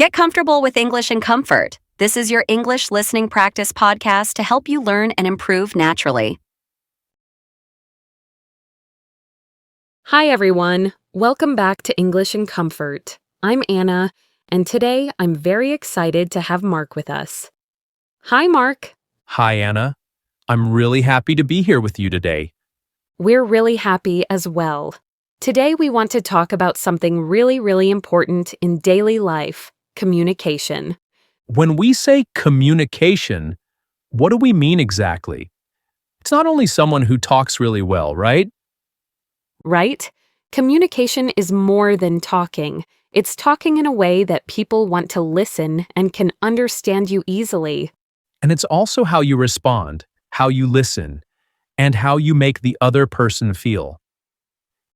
Get comfortable with English in comfort. This is your English listening practice podcast to help you learn and improve naturally. Hi, everyone. Welcome back to English in Comfort. I'm Anna, and today I'm very excited to have Mark with us. Hi, Mark. Hi, Anna. I'm really happy to be here with you today. We're really happy as well. Today we want to talk about something really important in daily life: communication. When we say communication, what do we mean exactly? It's not only someone who talks really well, right? Right? Communication is more than talking. It's talking in a way that people want to listen and can understand you easily. And it's also how you respond, how you listen, and how you make the other person feel.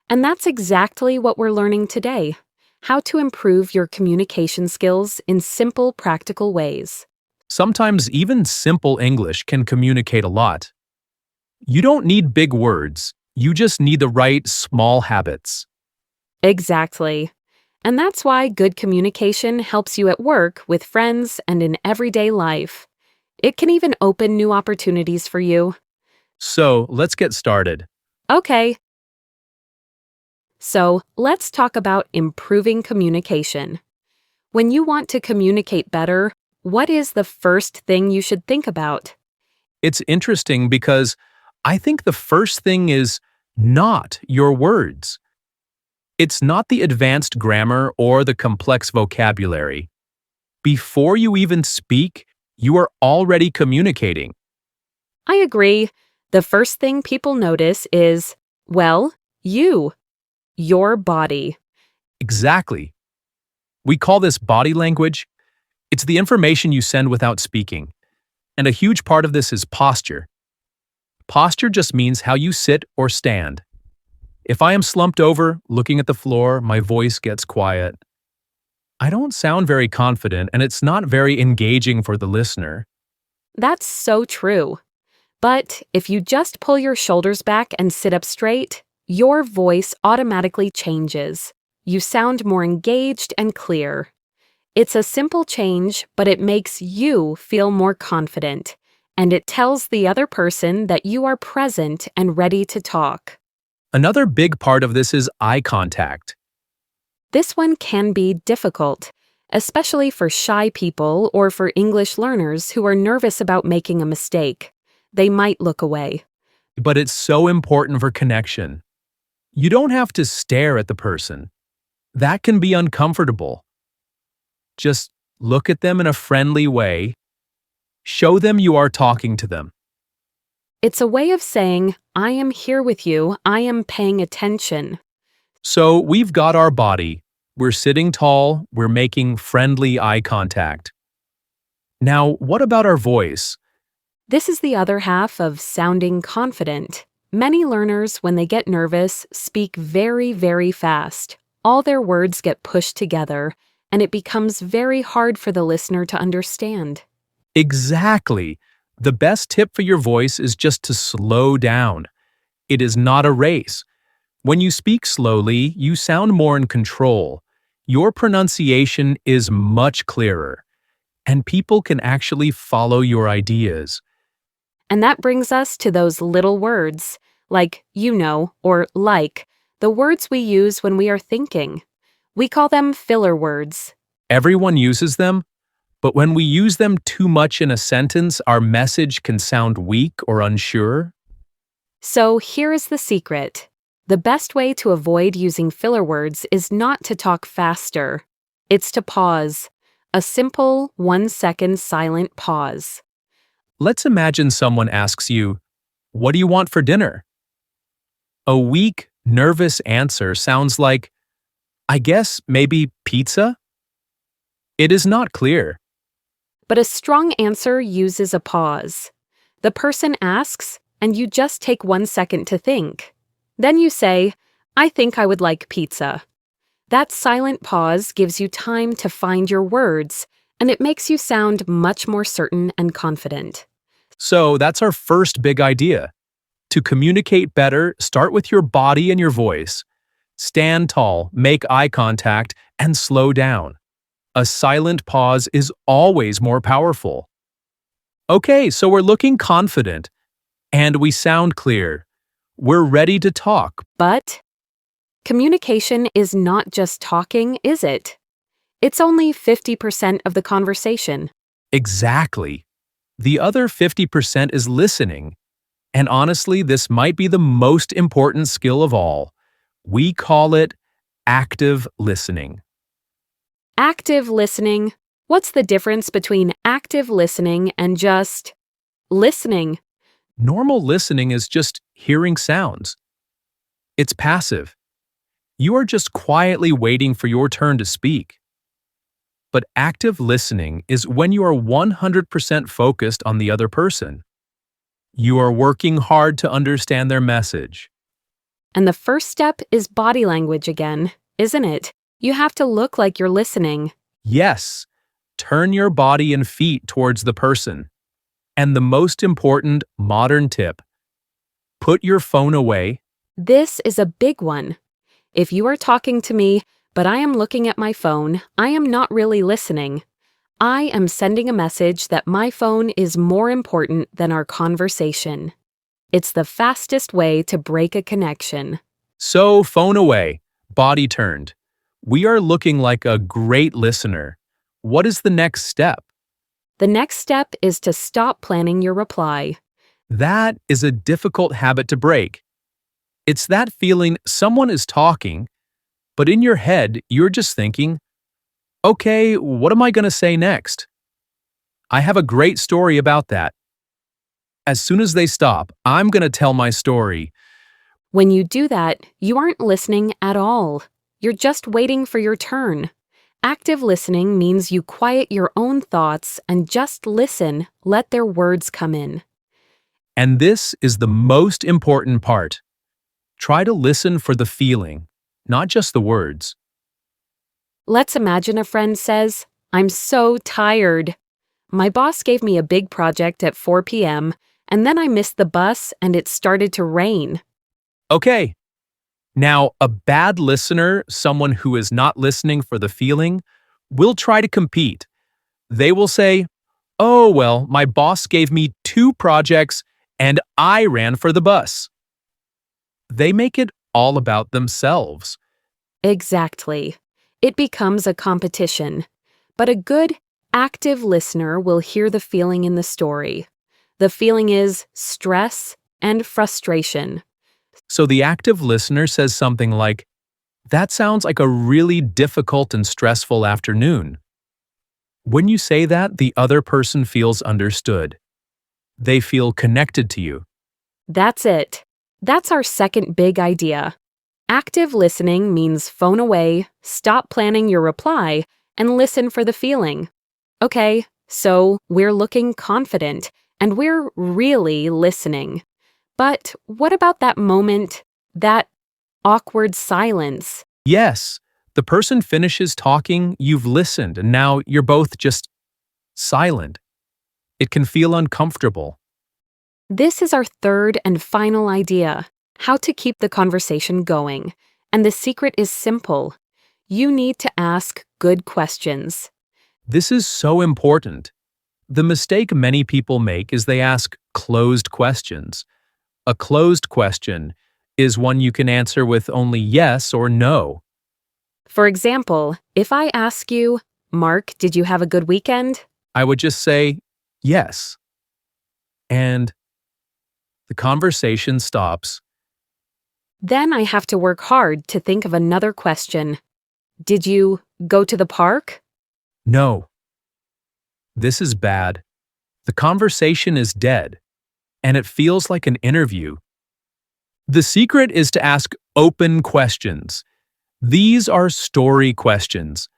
And that's exactly what we're learning today: how to improve your communication skills in simple, practical ways. Sometimes even simple English can communicate a lot. You don't need big words, you just need the right small habits. Exactly. And that's why good communication helps you at work, with friends, and in everyday life. It can even open new opportunities for you. So let's get started. Okay. So, let's talk about improving communication. When you want to communicate better, what is the first thing you should think about? It's interesting because I think the first thing is not your words. It's not the advanced grammar or the complex vocabulary. Before you even speak, you are already communicating. I agree. The first thing people notice is, well, your body. Exactly. We call this body language. It's the information you send without speaking. And a huge part of this is posture. Posture just means how you sit or stand. If I am slumped over, looking at the floor, my voice gets quiet. I don't sound very confident, and it's not very engaging for the listener. That's so true. But if you just pull your shoulders back and sit up straight, your voice automatically changes. You sound more engaged and clear. It's a simple change, but it makes you feel more confident, and it tells the other person that you are present and ready to talk. Another big part of this is eye contact. This one can be difficult, especially for shy people or for English learners who are nervous about making a mistake. They might look away. But it's so important for connection. You don't have to stare at the person. That can be uncomfortable. Just look at them in a friendly way. Show them you are talking to them. It's a way of saying, I am here with you, I am paying attention. So we've got our body. We're sitting tall, we're making friendly eye contact. Now, what about our voice? This is the other half of sounding confident. Many learners, when they get nervous, speak very fast. All their words get pushed together, and it becomes very hard for the listener to understand. Exactly. The best tip for your voice is just to slow down. It is not a race. When you speak slowly, you sound more in control. Your pronunciation is much clearer, and people can actually follow your ideas. And that brings us to those little words, like or like, the words we use when we are thinking. We call them filler words. Everyone uses them, but when we use them too much in a sentence, our message can sound weak or unsure. So here is the secret. The best way to avoid using filler words is not to talk faster. It's to pause. A simple 1-second silent pause. Let's imagine someone asks you, "What do you want for dinner?" A weak, nervous answer sounds like, "I guess maybe pizza?" It is not clear. But a strong answer uses a pause. The person asks, and you just take 1 second to think. Then you say, I think I would like pizza. That silent pause gives you time to find your words, and it makes you sound much more certain and confident. So that's our first big idea. To communicate better, start with your body and your voice. Stand tall, make eye contact, and slow down. A silent pause is always more powerful. Okay, so we're looking confident, and we sound clear. We're ready to talk. But communication is not just talking, is it? It's only 50% of the conversation. Exactly. The other 50% is listening. And honestly, this might be the most important skill of all. We call it active listening. Active listening. What's the difference between active listening and just listening? Normal listening is just hearing sounds. It's passive. You are just quietly waiting for your turn to speak. But active listening is when you are 100% focused on the other person. You are working hard to understand their message. And the first step is body language again, isn't it? You have to look like you're listening. Yes, turn your body and feet towards the person. And the most important modern tip: put your phone away. This is a big one. If you are talking to me, but I am looking at my phone, I am not really listening. I am sending a message that my phone is more important than our conversation. It's the fastest way to break a connection. So, phone away, body turned. We are looking like a great listener. What is the next step? The next step is to stop planning your reply. That is a difficult habit to break. It's that feeling someone is talking, but in your head, you're just thinking, okay, what am I going to say next? I have a great story about that. As soon as they stop, I'm going to tell my story. When you do that, you aren't listening at all. You're just waiting for your turn. Active listening means you quiet your own thoughts and just listen, let their words come in. And this is the most important part. Try to listen for the feeling, not just the words. Let's imagine a friend says, "I'm so tired. My boss gave me a big project at 4 p.m., and then I missed the bus and it started to rain." Okay. Now, a bad listener, someone who is not listening for the feeling, will try to compete. They will say, "Oh, well, my boss gave me 2 projects and I ran for the bus." They make it all about themselves. Exactly. It becomes a competition. But a good, active listener will hear the feeling in the story. The feeling is stress and frustration. So the active listener says something like, "That sounds like a really difficult and stressful afternoon." When you say that, the other person feels understood. They feel connected to you. That's it. That's our second big idea. Active listening means phone away, stop planning your reply, and listen for the feeling. Okay, so we're looking confident, and we're really listening. But what about that moment, that awkward silence? Yes, the person finishes talking, you've listened, and now you're both just silent. It can feel uncomfortable. This is our third and final idea, how to keep the conversation going. And the secret is simple. You need to ask good questions. This is so important. The mistake many people make is they ask closed questions. A closed question is one you can answer with only yes or no. For example, if I ask you, "Mark, did you have a good weekend?" I would just say yes. And the conversation stops. Then I have to work hard to think of another question. "Did you go to the park?" No. This is bad. The conversation is dead, and it feels like an interview. The secret is to ask open questions. These are story questions.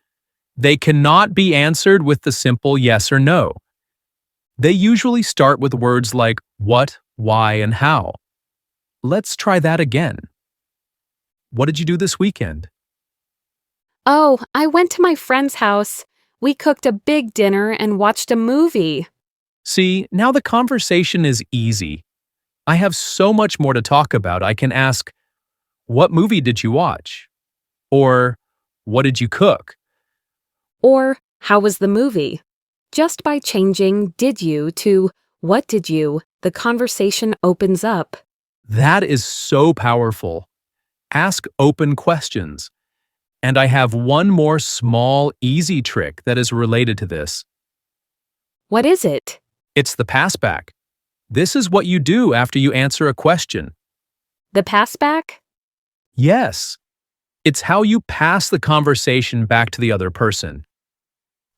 They cannot be answered with the simple yes or no. They usually start with words like what, why, and how. Let's try that again. What did you do this weekend? "Oh, I went to my friend's house. We cooked a big dinner and watched a movie." See, now the conversation is easy. I have so much more to talk about. I can ask, what movie did you watch? Or, what did you cook? Or, How was the movie? Just by changing did you to what did you, the conversation opens up. That is so powerful. Ask open questions. And I have one more small, easy trick that is related to this. What is it? It's the passback. This is what you do after you answer a question. The passback? Yes. It's how you pass the conversation back to the other person.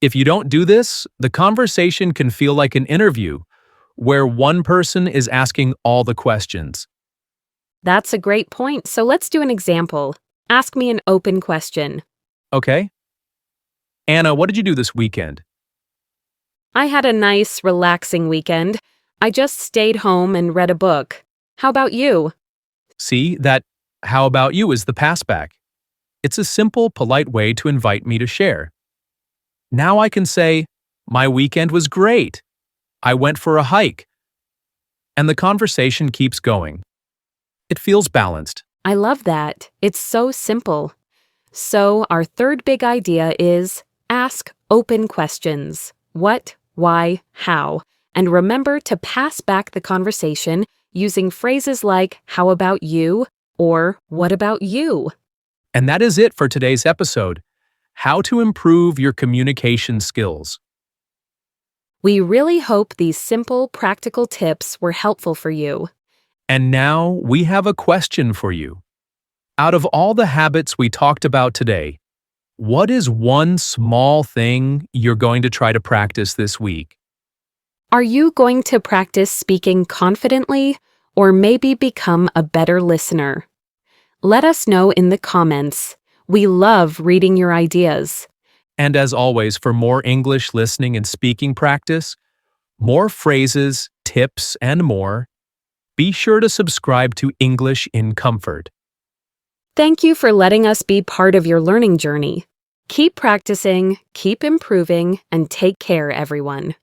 If you don't do this, the conversation can feel like an interview where one person is asking all the questions. That's a great point, so let's do an example. Ask me an open question. Okay? Anna, what did you do this weekend? I had a nice, relaxing weekend. I just stayed home and read a book. How about you? See, that how about you is the passback. It's a simple, polite way to invite me to share. Now I can say, my weekend was great. I went for a hike. And the conversation keeps going. It feels balanced. I love that. It's so simple. So, our third big idea is ask open questions. What, why, how? And remember to pass back the conversation using phrases like, how about you? Or, what about you? And that is it for today's episode. How to improve your communication skills. We really hope these simple, practical tips were helpful for you. And now we have a question for you. Out of all the habits we talked about today, what is one small thing you're going to try to practice this week? Are you going to practice speaking confidently or maybe become a better listener? Let us know in the comments. We love reading your ideas. And as always, for more English listening and speaking practice, more phrases, tips, and more, be sure to subscribe to English in Comfort. Thank you for letting us be part of your learning journey. Keep practicing, keep improving, and take care, everyone.